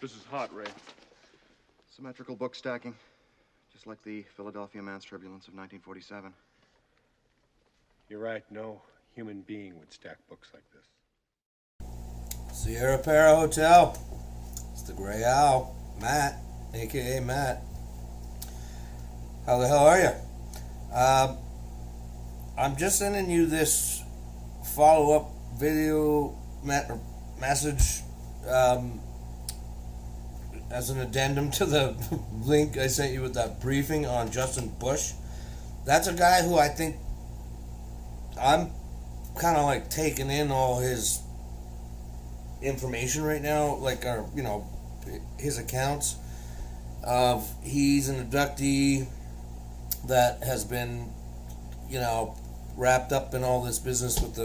This is hot, Ray. Symmetrical book stacking, just like the Philadelphia Man's Turbulence of 1947. You're right, no human being would stack books like this. Sierra Para Hotel. It's the Greyowl, Matt, aka Matt. How the hell are you? I'm just sending you this follow-up video message as an addendum to the link I sent you with that briefing on Justin Bush. That's a guy who I think I'm kind of like taking in all his information right now, like his accounts of he's an abductee that has been wrapped up in all this business with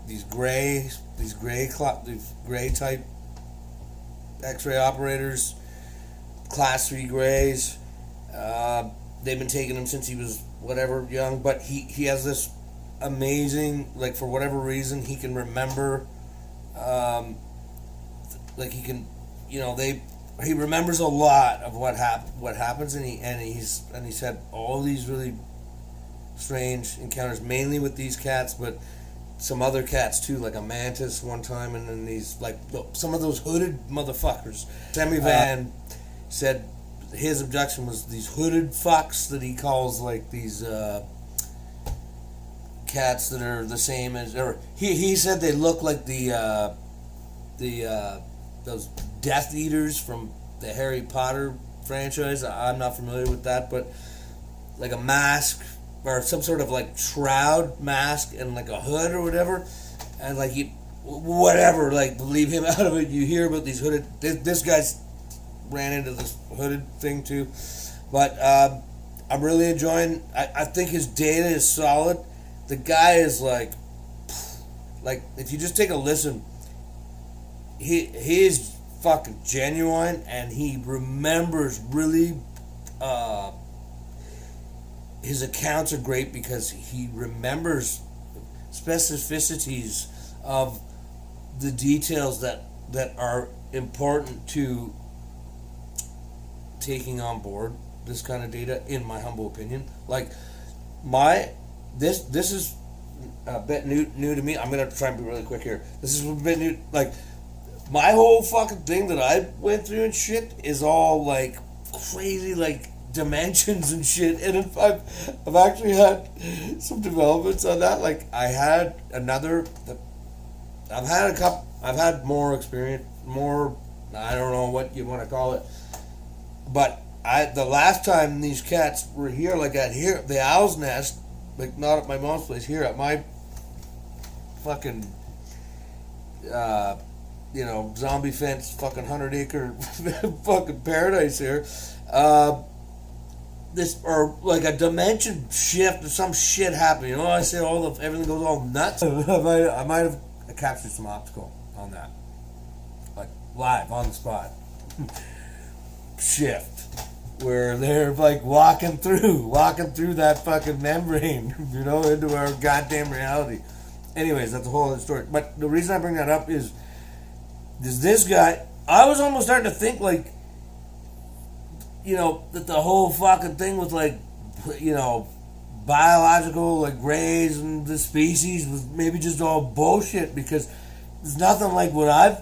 these gray type X-ray operators, class 3 grays. They've been taking him since he was whatever young, but he has this amazing, like, for whatever reason he can remember, like he can, he remembers a lot of what happens, and he's had all these really strange encounters, mainly with these cats, but some other cats too, like a mantis one time, and then these, like, some of those hooded motherfuckers. Sammy Van said his abduction was these hooded fucks that he calls, like, these cats that are the same as, or he said they look like those Death Eaters from the Harry Potter franchise. I'm not familiar with that, but like a mask or some sort of like shroud mask and like a hood or whatever, and like like leave him out of it. You hear about these hooded. This guy's ran into this hooded thing too, but I'm really enjoying. I think his data is solid. The guy is like if you just take a listen, he is fucking genuine, and he remembers really. His accounts are great because he remembers specificities of the details that are important to taking on board this kind of data, in my humble opinion. Like, this is a bit new to me. I'm gonna try and be really quick here. This is a bit new. Like, my whole fucking thing that I went through and shit is all like crazy, like dimensions and shit, and I've actually had some developments on that. Like, I've had more experience, more, I don't know what you want to call it, but the last time these cats were here, like at here, the owl's nest, like not at my mom's place, here at my fucking zombie fence fucking 100-acre fucking paradise here, this, or like a dimension shift or some shit happening. I say everything goes all nuts. I might have captured some optical on that, like live on the spot. Shift where they're like walking through that fucking membrane, into our goddamn reality. Anyways, that's a whole other story. But the reason I bring that up is this guy. I was almost starting to think like, that the whole fucking thing with like, biological like rays and the species was maybe just all bullshit, because there's nothing like what I've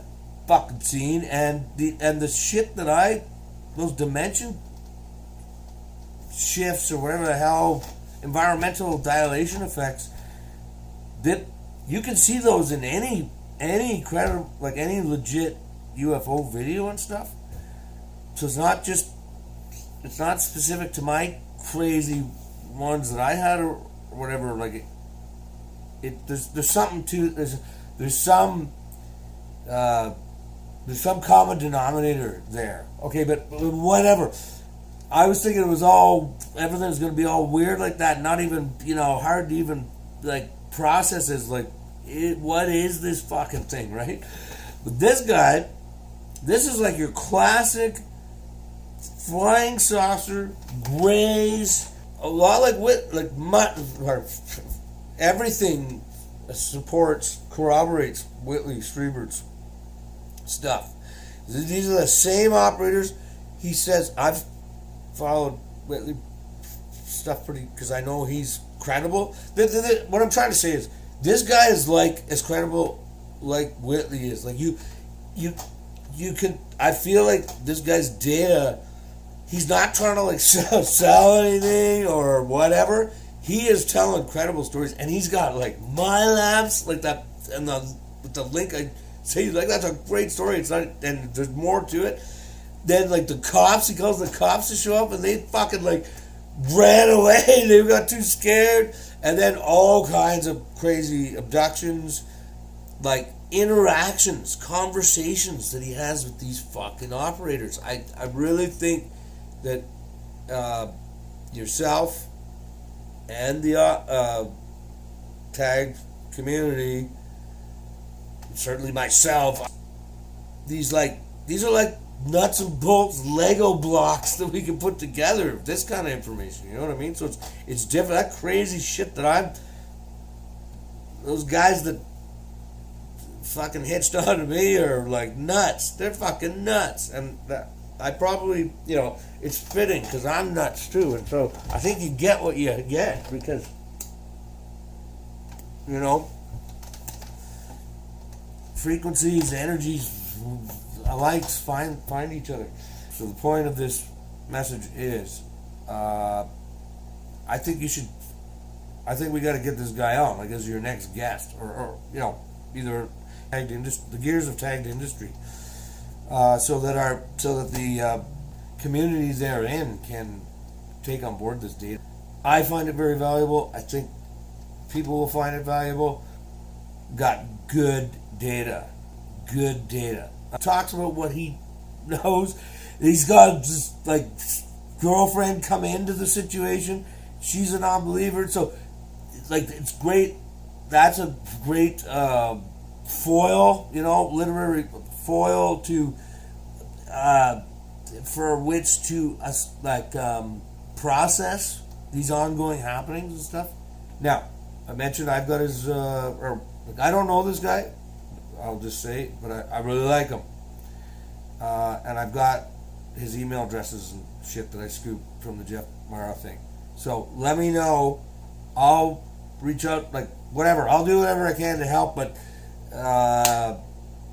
fucking seen, and the shit that those dimension shifts or whatever the hell, environmental dilation effects, that you can see those in any credible, like any legit UFO video and stuff. So it's not specific to my crazy ones that I had or whatever. Like there's something to there's some common denominator there. Okay, but whatever. I was thinking everything was going to be all weird like that, not even hard to even like process as like what is this fucking thing, right? But this guy, this is like your classic flying saucer, grays, a lot like everything corroborates Whitley Strieber's stuff. These are the same operators. He says, I've followed Whitley stuff pretty, because I know he's credible. What I'm trying to say is, this guy is like as credible like Whitley is. Like you can. I feel like this guy's data. He's not trying to like sell anything or whatever. He is telling credible stories, and he's got like my labs like that, and with the link I say like that's a great story. It's not, and there's more to it. Then like the cops, he calls the cops to show up, and they fucking like ran away. They got too scared, and then all kinds of crazy abductions, like interactions, conversations that he has with these fucking operators. I really think that yourself and the tagged community, certainly myself, these are like nuts and bolts Lego blocks that we can put together. This kind of information, you know what I mean? So it's different. That crazy shit that those guys that fucking hitched onto me are like nuts. They're fucking nuts, and I probably, it's fitting because I'm nuts too, and so I think you get what you get because, frequencies, energies, likes find each other. So the point of this message is, I think we got to get this guy on, like as your next guest, or either tagged the gears of tagged industry, so that the communities they're in can take on board this data. I find it very valuable. I think people will find it valuable. Got good data. Talks about what he knows. He's got just like girlfriend come into the situation. She's a non-believer, so like it's great. That's a great foil, literary foil to for which to process these ongoing happenings and stuff. Now, I mentioned I've got his I don't know this guy. I'll just say, but I really like him. And I've got his email addresses and shit that I scooped from the Jeff Mara thing. So let me know. I'll reach out, like whatever. I'll do whatever I can to help, but I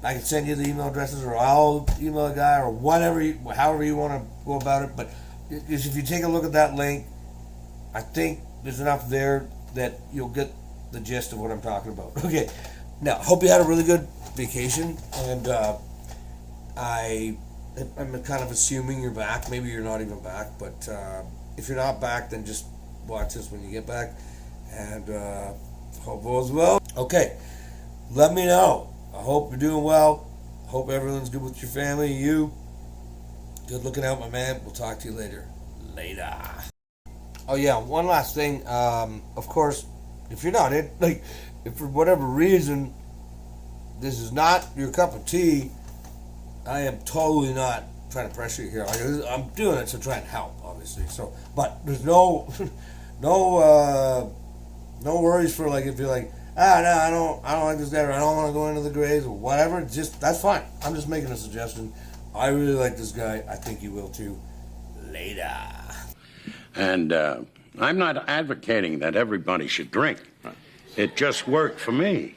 can send you the email addresses, or I'll email a guy, or whatever, however you want to go about it. But if you take a look at that link, I think there's enough there that you'll get the gist of what I'm talking about. Okay. Now, hope you had a really good vacation, and I'm kind of assuming you're back. Maybe you're not even back, but if you're not back, then just watch this when you get back, and hope all's well. Okay, let me know. I hope you're doing well. Hope everyone's good with your family. You, good looking out, my man. We'll talk to you later. Later. Oh yeah, one last thing. Of course, if you're not in, if for whatever reason this is not your cup of tea, I am totally not trying to pressure you here. I'm doing it to try and help, obviously. So, but there's no worries for if you're like, no, I don't like this guy, or I don't want to go into the graves, or whatever. Just that's fine. I'm just making a suggestion. I really like this guy. I think you will too. Later. And I'm not advocating that everybody should drink. It just worked for me.